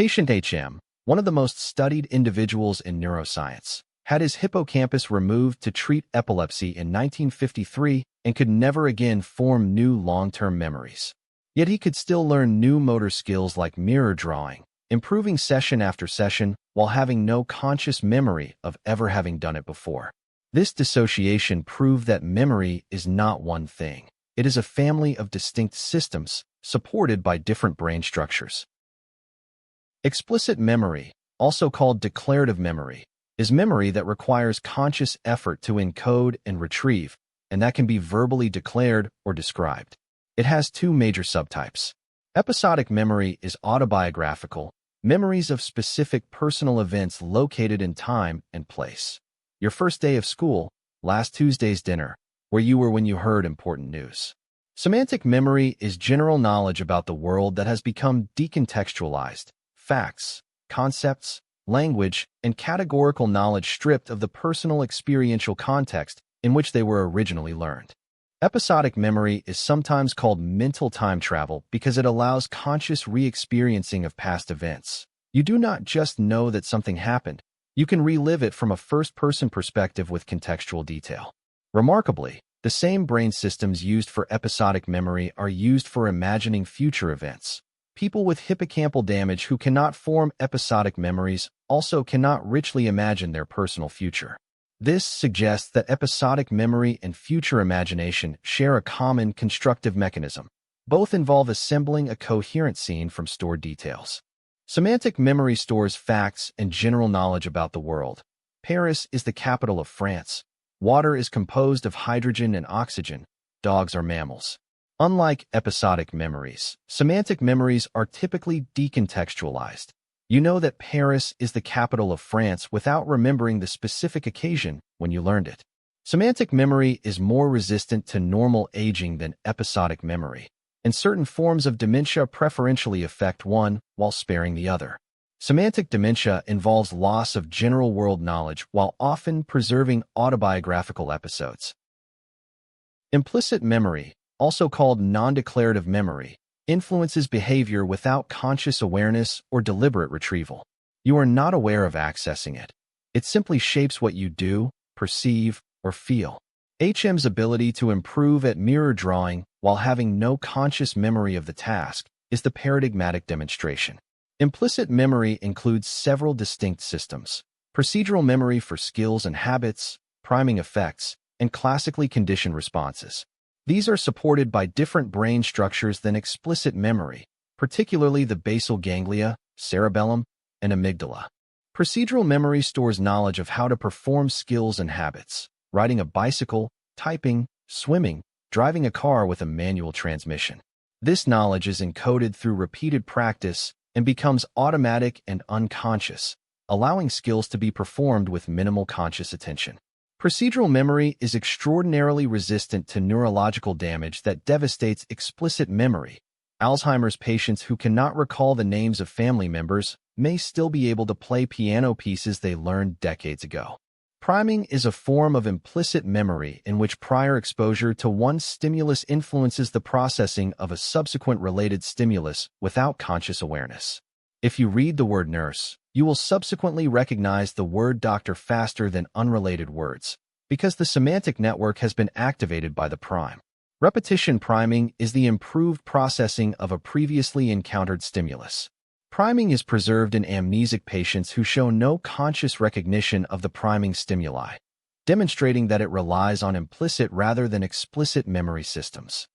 Patient HM, one of the most studied individuals in neuroscience, had his hippocampus removed to treat epilepsy in 1953 and could never again form new long-term memories. Yet he could still learn new motor skills like mirror drawing, improving session after session while having no conscious memory of ever having done it before. This dissociation proved that memory is not one thing. It is a family of distinct systems supported by different brain structures. Explicit memory, also called declarative memory, is memory that requires conscious effort to encode and retrieve, and that can be verbally declared or described. It has two major subtypes. Episodic memory is autobiographical, memories of specific personal events located in time and place. Your first day of school, last Tuesday's dinner, where you were when you heard important news. Semantic memory is general knowledge about the world that has become decontextualized, facts, concepts, language, and categorical knowledge stripped of the personal experiential context in which they were originally learned. Episodic memory is sometimes called mental time travel because it allows conscious re-experiencing of past events. You do not just know that something happened, you can relive it from a first-person perspective with contextual detail. Remarkably, the same brain systems used for episodic memory are used for imagining future events. People with hippocampal damage who cannot form episodic memories also cannot richly imagine their personal future. This suggests that episodic memory and future imagination share a common constructive mechanism. Both involve assembling a coherent scene from stored details. Semantic memory stores facts and general knowledge about the world. Paris is the capital of France. Water is composed of hydrogen and oxygen. Dogs are mammals. Unlike episodic memories, semantic memories are typically decontextualized. You know that Paris is the capital of France without remembering the specific occasion when you learned it. Semantic memory is more resistant to normal aging than episodic memory, and certain forms of dementia preferentially affect one while sparing the other. Semantic dementia involves loss of general world knowledge while often preserving autobiographical episodes. Implicit memory, also called non-declarative memory, influences behavior without conscious awareness or deliberate retrieval. You are not aware of accessing it. It simply shapes what you do, perceive, or feel. HM's ability to improve at mirror drawing while having no conscious memory of the task is the paradigmatic demonstration. Implicit memory includes several distinct systems: procedural memory for skills and habits, priming effects, and classically conditioned responses. These are supported by different brain structures than explicit memory, particularly the basal ganglia, cerebellum, and amygdala. Procedural memory stores knowledge of how to perform skills and habits: riding a bicycle, typing, swimming, driving a car with a manual transmission. This knowledge is encoded through repeated practice and becomes automatic and unconscious, allowing skills to be performed with minimal conscious attention. Procedural memory is extraordinarily resistant to neurological damage that devastates explicit memory. Alzheimer's patients who cannot recall the names of family members may still be able to play piano pieces they learned decades ago. Priming is a form of implicit memory in which prior exposure to one stimulus influences the processing of a subsequent related stimulus without conscious awareness. If you read the word nurse, you will subsequently recognize the word doctor faster than unrelated words, because the semantic network has been activated by the prime. Repetition priming is the improved processing of a previously encountered stimulus. Priming is preserved in amnesic patients who show no conscious recognition of the priming stimuli, demonstrating that it relies on implicit rather than explicit memory systems.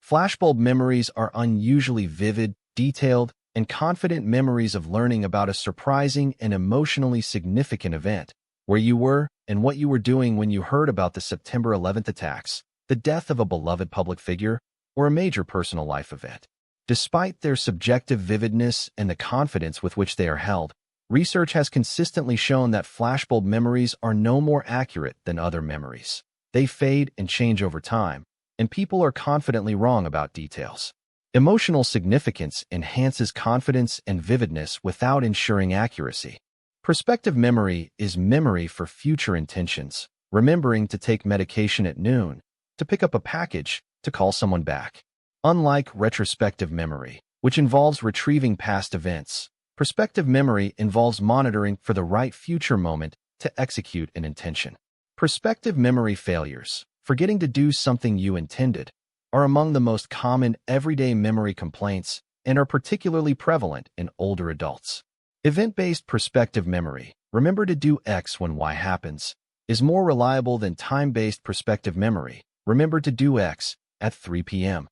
Flashbulb memories are unusually vivid, detailed, and confident memories of learning about a surprising and emotionally significant event, where you were and what you were doing when you heard about the September 11th attacks, the death of a beloved public figure, or a major personal life event. Despite their subjective vividness and the confidence with which they are held, research has consistently shown that flashbulb memories are no more accurate than other memories. They fade and change over time, and people are confidently wrong about details. Emotional significance enhances confidence and vividness without ensuring accuracy. Prospective memory is memory for future intentions, remembering to take medication at noon, to pick up a package, to call someone back. Unlike retrospective memory, which involves retrieving past events. Prospective memory involves monitoring for the right future moment to execute an intention. Prospective memory failures, forgetting to do something you intended, are among the most common everyday memory complaints and are particularly prevalent in older adults. Event-based prospective memory, remember to do X when Y happens, is more reliable than time-based prospective memory, remember to do X at 3 p.m.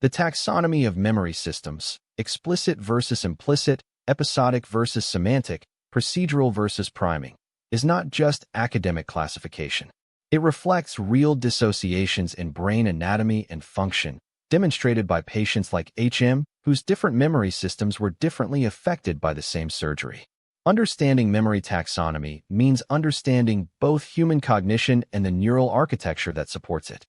The taxonomy of memory systems, explicit versus implicit, episodic versus semantic, procedural versus priming, is not just academic classification. It reflects real dissociations in brain anatomy and function, demonstrated by patients like HM, whose different memory systems were differently affected by the same surgery. Understanding memory taxonomy means understanding both human cognition and the neural architecture that supports it.